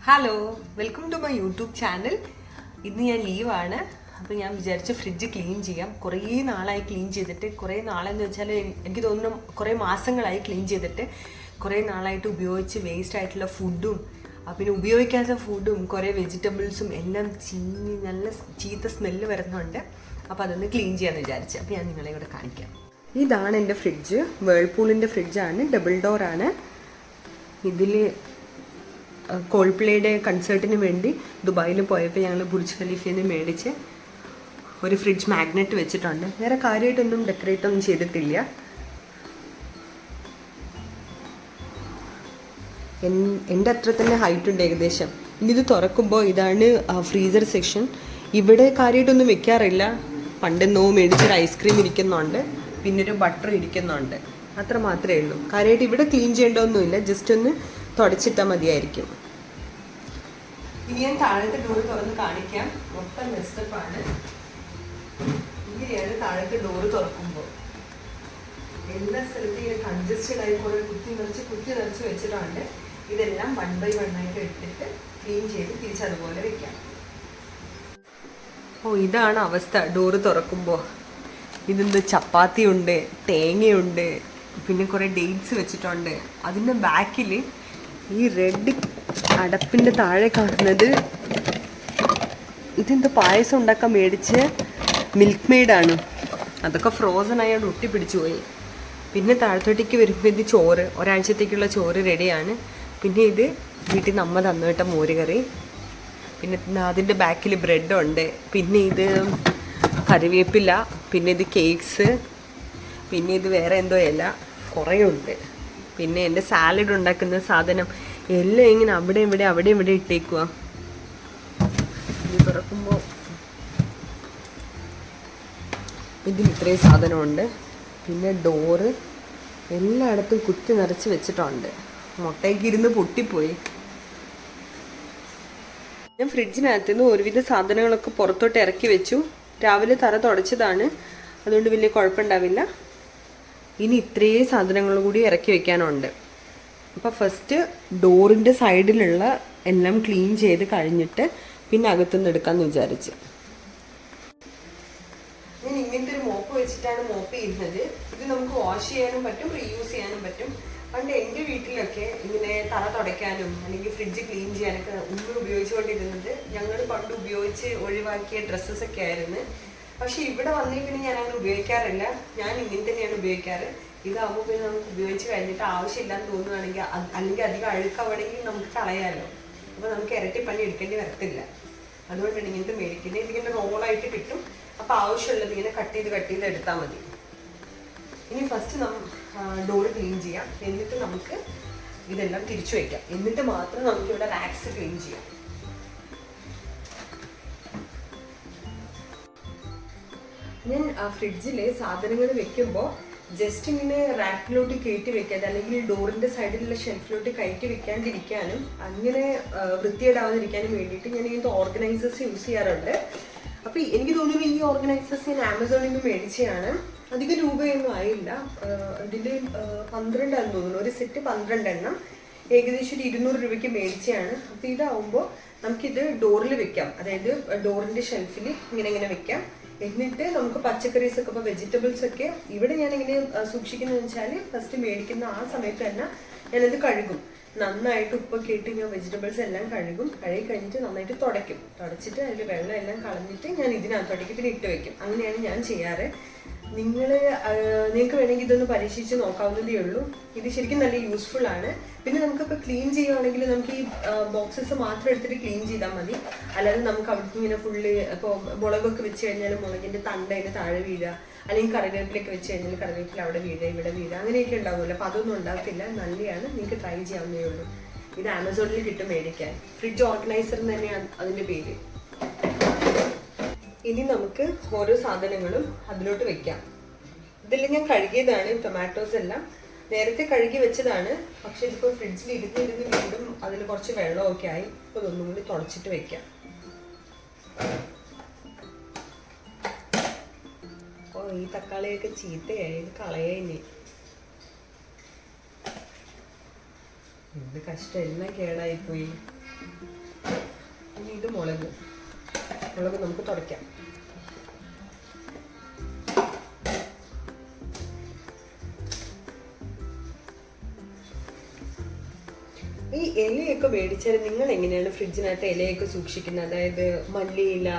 Hello, welcome to my YouTube channel. ഇന്ന് ഞാൻ ലീവാണ്. അപ്പോൾ ഞാൻ വിചാരിച്ചു ഫ്രിഡ്ജ് ക്ലീൻ ചെയ്യാം. കുറേ നാളായി ക്ലീൻ ചെയ്തിട്ട്, കുറേ നാളെന്ന് വെച്ചാൽ എനിക്ക് തോന്നുന്നു കുറേ മാസങ്ങളായി ക്ലീൻ ചെയ്തിട്ട്. കുറേ നാളായിട്ട് ഉപയോഗിച്ച് വേസ്റ്റ് ആയിട്ടുള്ള ഫുഡും പിന്നെ ഉപയോഗിക്കാത്ത ഫുഡും കുറേ വെജിറ്റബിൾസും എല്ലാം ചീഞ്ഞ് നല്ല ചീത്ത സ്മെല്ല് വരുന്നുണ്ട്. അപ്പോൾ അതൊന്ന് ക്ലീൻ ചെയ്യാമെന്ന് വിചാരിച്ചു. അപ്പോൾ ഞാൻ നിങ്ങളെ ഇവിടെ കാണിക്കാം. ഇതാണ് എൻ്റെ ഫ്രിഡ്ജ്. വേൾപൂളിൻ്റെ ഫ്രിഡ്ജാണ്, ഡബിൾ ഡോറാണ്. ഇതിൽ കോൾപ്ലേയുടെ കൺസേർട്ടിന് വേണ്ടി ദുബായിൽ പോയപ്പോൾ ഞങ്ങൾ ബുർജ് ഖലീഫയിൽ നിന്ന് മേടിച്ച് ഒരു ഫ്രിഡ്ജ് മാഗ്നറ്റ് വെച്ചിട്ടുണ്ട്. വേറെ കാര്യമായിട്ടൊന്നും ഡെക്കറേറ്റ് ഒന്നും ചെയ്തിട്ടില്ല. എൻ്റെ അത്ര തന്നെ ഹൈറ്റ് ഉണ്ട് ഏകദേശം. ഇനി ഇത് തുറക്കുമ്പോൾ ഇതാണ് ഫ്രീസർ സെക്ഷൻ. ഇവിടെ കാര്യമായിട്ടൊന്നും വെക്കാറില്ല. പണ്ടെന്നോ മേടിച്ചൊരു ഐസ്ക്രീം ഇരിക്കുന്നുണ്ട്, പിന്നെ ഒരു ബട്ടർ ഇരിക്കുന്നുണ്ട്. അത്ര മാത്രമേ ഉള്ളൂ. കാര്യമായിട്ട് ഇവിടെ ക്ലീൻ ചെയ്യേണ്ടതൊന്നുമില്ല, ജസ്റ്റ് ഒന്ന് തുടച്ചിട്ടാൽ മതിയായിരിക്കും. ഇനി ഞാൻ താഴത്തെ ഡോറ് തുറന്ന് കാണിക്കാം. മൊത്തം നെസ്റ്റപ്പാണ്. ഇങ്ങനെയാണ് താഴത്തെ ഡോറ് തുറക്കുമ്പോൾ. എല്ലാ സ്ഥലത്തും ഇങ്ങനെ കൺജസ്റ്റഡ് ആയി കുറേ കുത്തി നിറച്ച് വെച്ചിട്ടുണ്ട്. ഇതെല്ലാം 1 by 1 ആയിട്ട് എടുത്തിട്ട് ക്ലീൻ ചെയ്ത് തിരിച്ചതുപോലെ വെക്കാം. ഇതാണ് അവസ്ഥ ഡോറ് തുറക്കുമ്പോൾ. ഇതെന്ത് ചപ്പാത്തി ഉണ്ട്, തേങ്ങയുണ്ട്, പിന്നെ കുറേ ഡേറ്റ്സ് വെച്ചിട്ടുണ്ട്. അതിൻ്റെ ബാക്കിൽ ഈ റെഡ് അടപ്പിൻ്റെ താഴെ കാണുന്നത് ഇതെന്ത് പായസം ഉണ്ടാക്കാൻ മേടിച്ച് മിൽക്ക് മെയ്ഡാണ്. അതൊക്കെ ഫ്രോസൺ ആയോണ്ട് ഒട്ടിപ്പിടിച്ചു പോയി. പിന്നെ താഴത്തോട്ടേക്ക് വരുമ്പോൾ ഇത് ചോറ്, ഒരാഴ്ചത്തേക്കുള്ള ചോറ് റെഡിയാണ്. പിന്നെ ഇത് വീട്ടിൽ നിന്ന് അമ്മ തന്നുവിട്ട മോരുകറി. പിന്നെ അതിൻ്റെ ബാക്കിൽ ബ്രെഡുണ്ട്. പിന്നെ ഇത് കറിവേപ്പില, പിന്നെ ഇത് കേക്ക്സ്, പിന്നെ ഇത് വേറെ എന്തോ ഇല കുറേ ഉണ്ട്. പിന്നെ എൻ്റെ സാലഡ് ഉണ്ടാക്കുന്ന സാധനം എല്ലാം ഇങ്ങനെ അവിടെ ഇവിടെ ഇട്ടേക്കുക. ഇത് തുറക്കുമ്പോൾ ഇതിൽ ഇത്രയും സാധനമുണ്ട്. പിന്നെ ഡോറ് എല്ലായിടത്തും കുത്തി നിറച്ച് വെച്ചിട്ടുണ്ട്. മുട്ടയ്ക്ക് ഇരുന്ന് പൊട്ടിപ്പോയി. ഞാൻ ഫ്രിഡ്ജിനകത്ത് നിന്ന് ഒരുവിധ സാധനങ്ങളൊക്കെ പുറത്തോട്ട് ഇറക്കി വെച്ചു. രാവിലെ തറ തുടച്ചതാണ്, അതുകൊണ്ട് വലിയ കുഴപ്പമുണ്ടാവില്ല. ഇനി ഇത്രയും സാധനങ്ങൾ കൂടി ഇറക്കി വെക്കാനുണ്ട്. അപ്പോൾ ഫസ്റ്റ് ഡോറിൻ്റെ സൈഡിലുള്ള എല്ലാം ക്ലീൻ ചെയ്ത് കഴിഞ്ഞിട്ട് പിന്നെ അകത്തുനിന്ന് എടുക്കാമെന്ന് വിചാരിച്ച്. ഞാൻ ഇങ്ങനത്തെ ഒരു മോപ്പ് വെച്ചിട്ടാണ് മോപ്പ് ചെയ്യുന്നത്. ഇത് നമുക്ക് വാഷ് ചെയ്യാനും പറ്റും, റീയൂസ് ചെയ്യാനും പറ്റും. പണ്ട് എൻ്റെ വീട്ടിലൊക്കെ ഇങ്ങനെ തറ തുടയ്ക്കാനും അല്ലെങ്കിൽ ഫ്രിഡ്ജ് ക്ലീൻ ചെയ്യാനൊക്കെ ഉമ്മ ഉപയോഗിച്ചുകൊണ്ടിരുന്നത് ഞങ്ങൾ പണ്ട് ഉപയോഗിച്ച് ഒഴിവാക്കിയ ഡ്രസ്സസൊക്കെ ആയിരുന്നു. പക്ഷെ ഇവിടെ വന്നേ പിന്നെ ഞാൻ അങ്ങനെ ഉപയോഗിക്കാറില്ല. ഞാൻ ഇങ്ങനെ തന്നെയാണ് ഉപയോഗിക്കാറ്. ഇതാകുമ്പോൾ പിന്നെ നമുക്ക് ഉപയോഗിച്ച് കഴിഞ്ഞിട്ട് ആവശ്യമില്ലാന്ന് തോന്നുകയാണെങ്കിൽ, അല്ലെങ്കിൽ അധികം അഴുക്കാവണമെങ്കിൽ നമുക്ക് കളയാമല്ലോ. അപ്പോൾ നമുക്ക് ഇരട്ടി പണി എടുക്കേണ്ടി വരത്തില്ല. അതുകൊണ്ടാണ് ഇങ്ങനത്തെ മേടിക്കുന്നത്. ഇതിങ്ങനെ റോളായിട്ട് കിട്ടും. അപ്പോൾ ആവശ്യമുള്ളത് ഇങ്ങനെ കട്ട് ചെയ്ത് എടുത്താൽ മതി. ഇനി ഫസ്റ്റ് ഡോറ് ക്ലീൻ ചെയ്യാം. എന്നിട്ട് നമുക്ക് ഇതെല്ലാം തിരിച്ചു വയ്ക്കാം. എന്നിട്ട് മാത്രം നമുക്കിവിടെ റാക്സ് ക്ലീൻ ചെയ്യാം. ഞാൻ ഫ്രിഡ്ജിൽ സാധനങ്ങൾ വെക്കുമ്പോൾ ജസ്റ്റ് ഇങ്ങനെ റാക്കിലോട്ട് കയറ്റി വെക്കാതെ, അല്ലെങ്കിൽ ഡോറിൻ്റെ സൈഡിലുള്ള ഷെൽഫിലോട്ട് കയറ്റി വെക്കാണ്ടിരിക്കാനും അങ്ങനെ വൃത്തിയേടാവാതിരിക്കാനും വേണ്ടിയിട്ട് ഞാൻ ഇങ്ങനത്തെ ഓർഗനൈസേഴ്സ് യൂസ് ചെയ്യാറുണ്ട്. അപ്പോൾ എനിക്ക് തോന്നുന്നു ഈ ഓർഗനൈസേഴ്സ് ഞാൻ ആമസോണിൽ നിന്ന് മേടിച്ചതാണ്. അധികം രൂപയൊന്നും ആയില്ല. ഇതിൽ 12 ആണെന്ന് തോന്നുന്നു. ഒരു സെറ്റ് 12 എണ്ണം, ഏകദേശം ഒരു 200 രൂപയ്ക്ക് മേടിച്ചതാണ്. അപ്പോൾ ഇതാവുമ്പോൾ നമുക്കിത് ഡോറിൽ വെക്കാം. അതായത് ഡോറിൻ്റെ ഷെൽഫിൽ ഇങ്ങനെ വെക്കാം. എന്നിട്ട് നമുക്ക് പച്ചക്കറീസ് ഒക്കെ, ഇപ്പോൾ വെജിറ്റബിൾസ് ഒക്കെ ഇവിടെ ഞാൻ എങ്ങനെ സൂക്ഷിക്കുന്നതെന്ന് വെച്ചാൽ, ഫസ്റ്റ് മേടിക്കുന്ന ആ സമയത്ത് തന്നെ ഞാനത് കഴുകും. നന്നായിട്ട് ഉപ്പൊക്കെ ഇട്ട് ഞാൻ വെജിറ്റബിൾസ് എല്ലാം കഴുകി കഴിഞ്ഞിട്ട് നന്നായിട്ട് തുടച്ചിട്ട് അതിൽ വെള്ളം എല്ലാം കളഞ്ഞിട്ട് ഞാൻ ഇതിനകത്തോട്ടേക്ക് പിന്നെ ഇട്ട് വെക്കും. അങ്ങനെയാണ് ഞാൻ ചെയ്യാറ്. നിങ്ങൾക്ക് വേണമെങ്കിൽ ഇതൊന്ന് പരീക്ഷിച്ച് നോക്കാവുന്നതേ ഉള്ളൂ. ഇത് ശരിക്കും നല്ല യൂസ്ഫുൾ ആണ്. പിന്നെ നമുക്കിപ്പോൾ ക്ലീൻ ചെയ്യുകയാണെങ്കിൽ നമുക്ക് ഈ ബോക്സസ് മാത്രം എടുത്തിട്ട് ക്ലീൻ ചെയ്താൽ മതി. അല്ലാതെ നമുക്ക് അവിടേക്ക് ഇങ്ങനെ ഫുള്ള് ഇപ്പോൾ മുളകൊക്കെ വെച്ച് കഴിഞ്ഞാൽ മുളകിൻ്റെ തണ്ട് അതിന് താഴെ വീഴുക, അല്ലെങ്കിൽ കറിവേപ്പിലൊക്കെ വെച്ച് കഴിഞ്ഞാൽ കറിവേപ്പില അവിടെ വീഴുക, ഇവിടെ വീഴുക, അങ്ങനെയൊക്കെ ഉണ്ടാവുമല്ലോ. അപ്പോൾ അതൊന്നും ഉണ്ടാകത്തില്ല. നല്ലതാണ്, നിങ്ങൾക്ക് ട്രൈ ചെയ്യാവുന്നതേ ഉള്ളൂ. ഇത് ആമസോണിൽ കിട്ടും മേടിക്കാൻ. ഫ്രിഡ്ജ് ഓർഗനൈസർ എന്ന് തന്നെയാണ് അതിൻ്റെ പേര്. ഇനി നമുക്ക് ഓരോ സാധനങ്ങളും അതിലോട്ട് വെക്കാം. ഇതെല്ലാം ഞാൻ കഴുകിയതാണ്. ടൊമാറ്റോസ് എല്ലാം നേരത്തെ കഴുകി വെച്ചതാണ്. പക്ഷെ ഇതിപ്പോൾ ഫ്രിഡ്ജിൽ ഇരുന്ന് വീണ്ടും അതിൽ കുറച്ച് വെള്ളമൊക്കെ ആയി. ഇപ്പോൾ ഇതൊന്നും കൂടി തുടച്ചിട്ട് വെക്കാം. ഈ തക്കാളിയൊക്കെ ചീത്തയായി, ഇത് കളയാ. ഇനി എന്ത് കഷ്ടം, എല്ലാം കേടായിപ്പോയി. ഇനി ഇത് മുളക് നമുക്ക് തുടയ്ക്കാം. ഈ ഇലയൊക്കെ മേടിച്ചാൽ നിങ്ങൾ എങ്ങനെയാണ് ഫ്രിഡ്ജിനകത്ത് ഇലയൊക്കെ സൂക്ഷിക്കുന്നത്? അതായത് മല്ലിയില,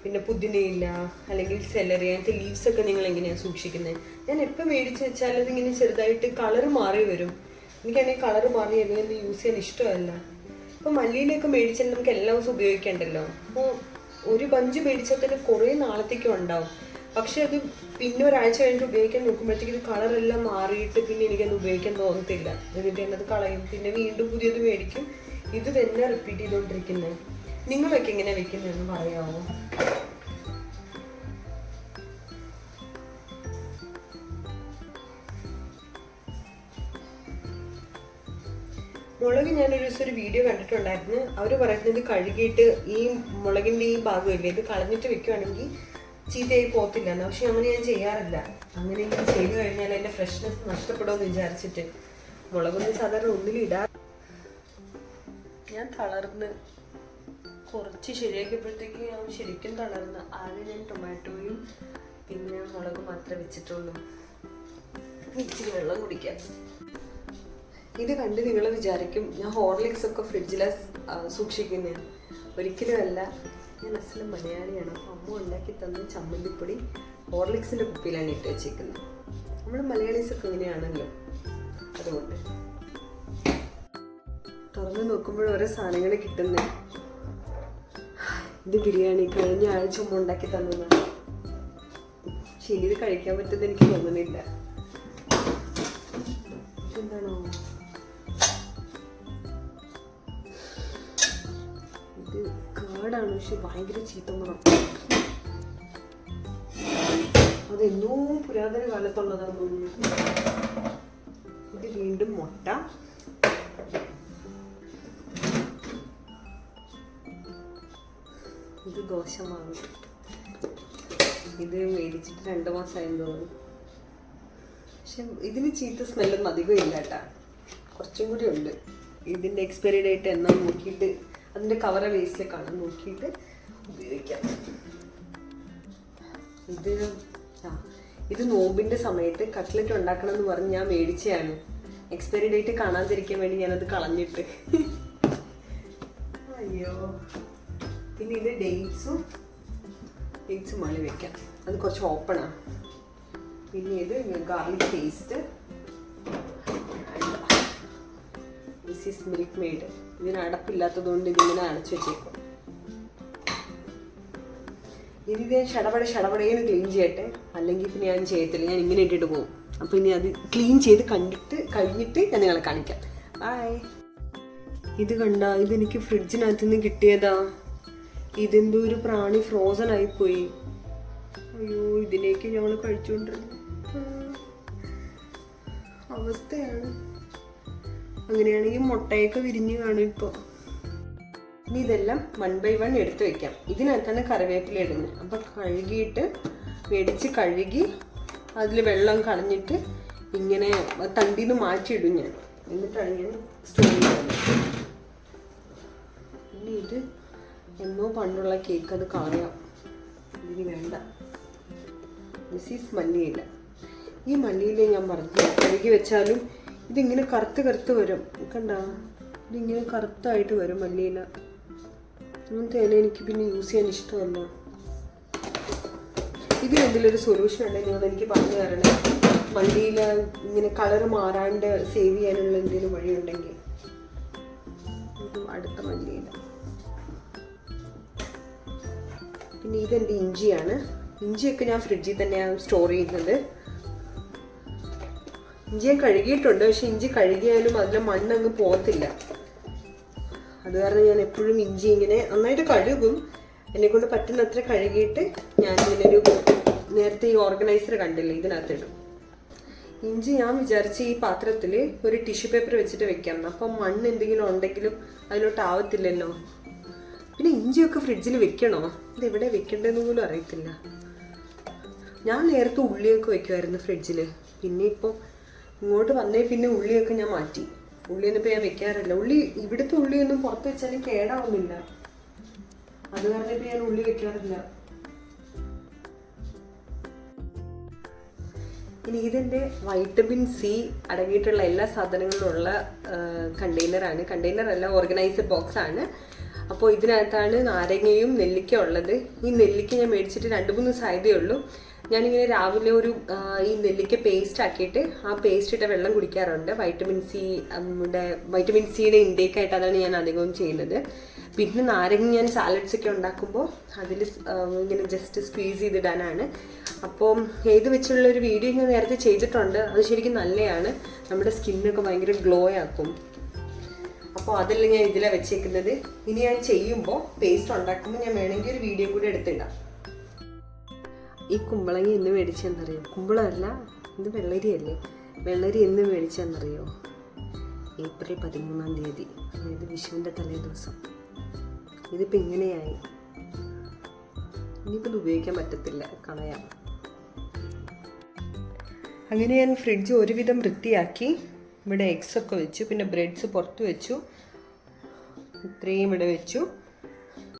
പിന്നെ പുതിനയില, അല്ലെങ്കിൽ സെലറി, അങ്ങനത്തെ ലീവ്സ് ഒക്കെ നിങ്ങൾ എങ്ങനെയാണ് സൂക്ഷിക്കുന്നത്? ഞാൻ എപ്പോൾ മേടിച്ച് വെച്ചാൽ അതിങ്ങനെ ചെറുതായിട്ട് കളറ് മാറി വരും. എനിക്കാണെങ്കിൽ കളറ് മാറി എങ്ങനെ യൂസ് ചെയ്യാൻ ഇഷ്ടമല്ല. ഇപ്പോൾ മല്ലിയിലൊക്കെ മേടിച്ചാൽ നമുക്ക് എല്ലാ ദിവസവും ഉപയോഗിക്കണ്ടല്ലോ. അപ്പോൾ ഒരു ബഞ്ച് മേടിച്ചാൽ തന്നെ കുറേ നാളത്തേക്കും ഉണ്ടാവും. പക്ഷെ അത് പിന്നെ ഒരാഴ്ച കഴിഞ്ഞിട്ട് ഉപയോഗിക്കാൻ നോക്കുമ്പോഴത്തേക്ക് ഇത് കളറെല്ലാം മാറിയിട്ട് പിന്നെ എനിക്കത് ഉപയോഗിക്കാൻ തോന്നത്തില്ല. എന്നിട്ട് എന്നത് കളയും, പിന്നെ വീണ്ടും പുതിയത് മേടിക്കും. ഇത് തന്നെ റിപ്പീറ്റ് ചെയ്തുകൊണ്ടിരിക്കുന്നത്. നിങ്ങളൊക്കെ എങ്ങനെ വെക്കുന്നതെന്ന് പറയാമോ? മുളക് ഞാനൊരു ദിവസം ഒരു വീഡിയോ കണ്ടിട്ടുണ്ടായിരുന്നു. അവർ പറയുന്നത് കഴുകിയിട്ട് ഈ മുളകിൻ്റെ ഈ ഭാഗമില്ലേ ഇത് കളഞ്ഞിട്ട് വെക്കുകയാണെങ്കിൽ ചീത്തയായി പോകത്തില്ലെന്ന്. പക്ഷെ അങ്ങനെ ഞാൻ ചെയ്യാറില്ല. അങ്ങനെ ഞാൻ ചെയ്ത് കഴിഞ്ഞാൽ അതിൻ്റെ ഫ്രഷ്നെസ് നഷ്ടപ്പെടുമെന്ന് വിചാരിച്ചിട്ട് മുളകൊന്നും സാധാരണ ഒന്നിലിടാ. ഞാൻ തളർന്ന് കുറച്ച് ശരിയാക്കിയപ്പോഴത്തേക്ക് ഞാൻ ശരിക്കും തളർന്ന്. ആദ്യം ഞാൻ ടൊമാറ്റോയും പിന്നെ മുളക് മാത്രമേ വെച്ചിട്ടുള്ളൂ. ഇച്ചിരി വെള്ളം കുടിക്കാം. ഇത് കണ്ട് നിങ്ങൾ വിചാരിക്കും ഞാൻ ഹോർലിക്സ് ഒക്കെ ഫ്രിഡ്ജിൽ സൂക്ഷിക്കുന്നതാണ്. ഒരിക്കലും അല്ല. ഞാൻ അസലും മലയാളിയാണ്. അമ്മ ഉണ്ടാക്കി തന്ന ചമ്മന്തിപ്പൊടി ഹോർലിക്സിൻ്റെ കുപ്പിയിലാണ് ഇട്ട് വെച്ചേക്കുന്നത്. നമ്മൾ മലയാളീസൊക്കെ ഇങ്ങനെയാണല്ലോ. അതുകൊണ്ട് തുറന്ന് നോക്കുമ്പോൾ ഓരോ സാധനങ്ങൾ കിട്ടുന്നത്. ഇത് ബിരിയാണി കഴിഞ്ഞ ആഴ്ച അമ്മ ഉണ്ടാക്കി തന്നതാണ്. പക്ഷെ ഇനി ഇത് കഴിക്കാൻ പറ്റുമെന്ന് എനിക്ക് തോന്നുന്നില്ല. എന്താണോ ഇത് കാടാണ്, പക്ഷെ ഭയങ്കര ചീത്ത മണം. അതെന്നോ പുരാതന കാലത്തുള്ളതാണ് തോന്നുന്നു. ഇത് വീണ്ടും മുട്ട. ഇത് ദോശമാവ്. ഇത് മേടിച്ചിട്ട് 2 മാസമായെന്ന് തോന്നുന്നു. പക്ഷെ ഇതിന് ചീത്ത സ്മെല്ലൊന്നും അധികം ഇല്ല കേട്ടാ. കുറച്ചും കൂടി ഉണ്ട്. ഇതിൻ്റെ എക്സ്പയറി ഡേറ്റ് എന്നാ നോക്കിയിട്ട് അതിൻ്റെ കവർ വേസ്റ്റിൽ കാണാൻ നോക്കിയിട്ട് ഉപയോഗിക്കാം. ഇത് നോമ്പിൻ്റെ സമയത്ത് കട്ട്ലറ്റ് ഉണ്ടാക്കണം എന്ന് പറഞ്ഞ് ഞാൻ മേടിച്ചതാണ്. എക്സ്പയറി ഡേറ്റ് കാണാതിരിക്കാൻ വേണ്ടി ഞാനത് കളഞ്ഞിട്ട്. അയ്യോ. പിന്നെ ഇത് ഡേറ്റ്സും മളി വെക്കാം. അത് കുറച്ച് ഓപ്പണാണ്. പിന്നെ ഇത് garlic paste. This is milk made. ഇതിന് അടപ്പില്ലാത്തത് കൊണ്ട് ഇതിങ്ങനെ അടച്ചു വെച്ചേക്കും. ഇത് ഞാൻ ഷടപടേന്ന് ക്ലീൻ ചെയ്യട്ടെ, അല്ലെങ്കിൽ പിന്നെ ഞാൻ ചെയ്യത്തില്ല. ഞാൻ ഇങ്ങനെ ഇട്ടിട്ട് പോകും. അപ്പോൾ ഇനി അത് ക്ലീൻ ചെയ്ത് കഴിഞ്ഞിട്ട് ഞാൻ നിങ്ങളെ കാണിക്കാം. ബായ്. ഇത് കണ്ട, ഇതെനിക്ക് ഫ്രിഡ്ജിനകത്ത് നിന്ന് കിട്ടിയതാ. ഇതെന്തോ ഒരു പ്രാണി ഫ്രോസൺ ആയിപ്പോയി. അയ്യോ, ഇതിലേക്ക് ഞങ്ങൾ കഴിച്ചുകൊണ്ടിരുന്നു. അവസ്ഥയാണ്. അങ്ങനെയാണെങ്കിൽ മുട്ടയൊക്കെ വിരിഞ്ഞ് കാണും ഇപ്പോൾ. ഇനി ഇതെല്ലാം 1 by 1 എടുത്ത് വെക്കാം. ഇതിനകത്താണ് കറിവേപ്പില ഇടുന്നത്. അപ്പം മേടിച്ച് കഴുകി അതിൽ വെള്ളം കളഞ്ഞിട്ട് ഇങ്ങനെ തണ്ടിന്ന് മാറ്റിയിടും ഞാൻ. എന്നിട്ടാണ് ഞാൻ സ്റ്റോർ ചെയ്യുന്നത്. ഇനി ഇത് എന്നോ പണ്ടുള്ള കേക്ക്, അത് കളയാം. ഇതിന് വേണ്ട. ദിസ് ഈസ് മല്ലിയില. ഈ മല്ലിയില ഞാൻ പറഞ്ഞു കഴുകി വെച്ചാലും ഇതിങ്ങനെ കറുത്ത് വരും. കണ്ട, ഇതിങ്ങനെ കറുത്തായിട്ട് വരും മല്ലിയില. അങ്ങനത്തെ ഇല എനിക്ക് പിന്നെ യൂസ് ചെയ്യാൻ ഇഷ്ടമല്ല. ഇതിനെന്തെങ്കിലും ഒരു സൊല്യൂഷൻ ഉണ്ടെങ്കിൽ നിങ്ങൾ എനിക്ക് പറഞ്ഞു തരണേ. മല്ലിയില ഇങ്ങനെ കളർ മാറാണ്ട് സേവ് ചെയ്യാനുള്ള എന്തെങ്കിലും വഴിയുണ്ടെങ്കിൽ. ഇതും അടുത്ത മല്ലിയില. പിന്നെ ഇതെൻ്റെ ഇഞ്ചിയാണ്. ഇഞ്ചിയൊക്കെ ഞാൻ ഫ്രിഡ്ജിൽ തന്നെയാണ് സ്റ്റോർ ചെയ്യുന്നത്. ഇഞ്ചി ഞാൻ കഴുകിയിട്ടുണ്ട്. പക്ഷെ ഇഞ്ചി കഴുകിയാലും അതിലെ മണ്ണങ്ങ് പോകത്തില്ല. അത് കാരണം ഞാൻ എപ്പോഴും ഇഞ്ചി ഇങ്ങനെ നന്നായിട്ട് കഴുകും. എന്നെക്കൊണ്ട് പറ്റുന്നത്ര കഴുകിയിട്ട് ഞാൻ ഇങ്ങനൊരു നേരത്തെ ഈ ഓർഗനൈസർ കണ്ടില്ലേ, ഇതിനകത്തിടും. ഇഞ്ചി ഞാൻ വിചാരിച്ച് ഈ പാത്രത്തിൽ ഒരു ടിഷ്യൂ പേപ്പർ വെച്ചിട്ട് വെക്കാം. അപ്പം മണ്ണ് എന്തെങ്കിലും ഉണ്ടെങ്കിലും അതിലോട്ട് ആവത്തില്ലല്ലോ. പിന്നെ ഇഞ്ചിയൊക്കെ ഫ്രിഡ്ജിൽ വെക്കണോ? ഇതെവിടെ വെക്കേണ്ടതെന്ന് പോലും അറിയത്തില്ല. ഞാൻ നേരത്തെ ഉള്ളിയൊക്കെ വെക്കുമായിരുന്നു ഫ്രിഡ്ജിൽ. പിന്നെ ഇപ്പോൾ ഇങ്ങോട്ട് വന്നേ പിന്നെ ഉള്ളിയൊക്കെ ഞാൻ മാറ്റി. ഉള്ളിയൊന്നും ഇപ്പോൾ ഞാൻ വെക്കാറില്ല. ഉള്ളി ഇവിടുത്തെ ഉള്ളിയൊന്നും പുറത്ത് വെച്ചാലും കേടാവുന്നില്ല, അത് കാരണം ഇപ്പോൾ ഞാൻ ഉള്ളി വെക്കാറില്ല. ഇനി ഇതെൻ്റെ വൈറ്റമിൻ സി അടങ്ങിയിട്ടുള്ള എല്ലാ സാധനങ്ങളും ഉള്ള കണ്ടെയ്നറാണ്. കണ്ടെയ്നറല്ല, ഓർഗനൈസർ ബോക്സ് ആണ്. അപ്പോൾ ഇതിനകത്താണ് നാരങ്ങയും നെല്ലിക്ക ഉള്ളത്. ഈ നെല്ലിക്ക ഞാൻ മേടിച്ചിട്ട് 2-3 ദിവസം ആയതേ ഉള്ളൂ. ഞാനിങ്ങനെ രാവിലെ ഈ നെല്ലിക്ക പേസ്റ്റ് ആക്കിയിട്ട് ആ പേസ്റ്റ് ഇട്ട വെള്ളം കുടിക്കാറുണ്ട്. വൈറ്റമിൻ സിയുടെ ഇൻടേക്കായിട്ട് അതാണ് ഞാൻ അധികവും ചെയ്യുന്നത്. പിന്നെ നാരങ്ങ ഞാൻ സാലഡ്സ് ഒക്കെ ഉണ്ടാക്കുമ്പോൾ അതിൽ ഇങ്ങനെ ജസ്റ്റ് സ്ക്വീസ് ചെയ്തിടാനാണ്. അപ്പോൾ ഏത് വെച്ചുള്ളൊരു വീഡിയോ ഞാൻ നേരത്തെ ചെയ്തിട്ടുണ്ട്. അത് ശരിക്കും നല്ലതാണ്, നമ്മുടെ സ്കിന്നൊക്കെ ഭയങ്കര ഗ്ലോ ആക്കും. അപ്പോൾ അതെല്ലാം ഞാൻ ഇതിലാണ് വെച്ചേക്കുന്നത്. ഇനി ഞാൻ ചെയ്യുമ്പോൾ പേസ്റ്റ് ഉണ്ടാക്കുമ്പോൾ ഞാൻ വേണമെങ്കിൽ ഒരു വീഡിയോ കൂടി എടുത്തിടാം. ഈ കുമ്പളങ്ങി എന്ന് മേടിച്ചെന്നറിയോ? കുമ്പളമല്ല, ഇത് വെള്ളരിയല്ലേ. വെള്ളരി എന്ന് മേടിച്ചെന്നറിയോ? ഏപ്രിൽ 13-ാം തീയതി, അതായത് വിഷുവിൻ്റെ തലേ ദിവസം. ഇതിപ്പോൾ ഇങ്ങനെയായി. ഇനിയിപ്പോൾ ഇത് ഉപയോഗിക്കാൻ പറ്റത്തില്ല, കളയാം. അങ്ങനെ ഞാൻ ഫ്രിഡ്ജ് ഒരുവിധം വൃത്തിയാക്കി. ഇവിടെ എഗ്സൊക്കെ വെച്ചു, പിന്നെ ബ്രെഡ്സ് പുറത്ത് വെച്ചു, ഇത്രയും ഇവിടെ വെച്ചു.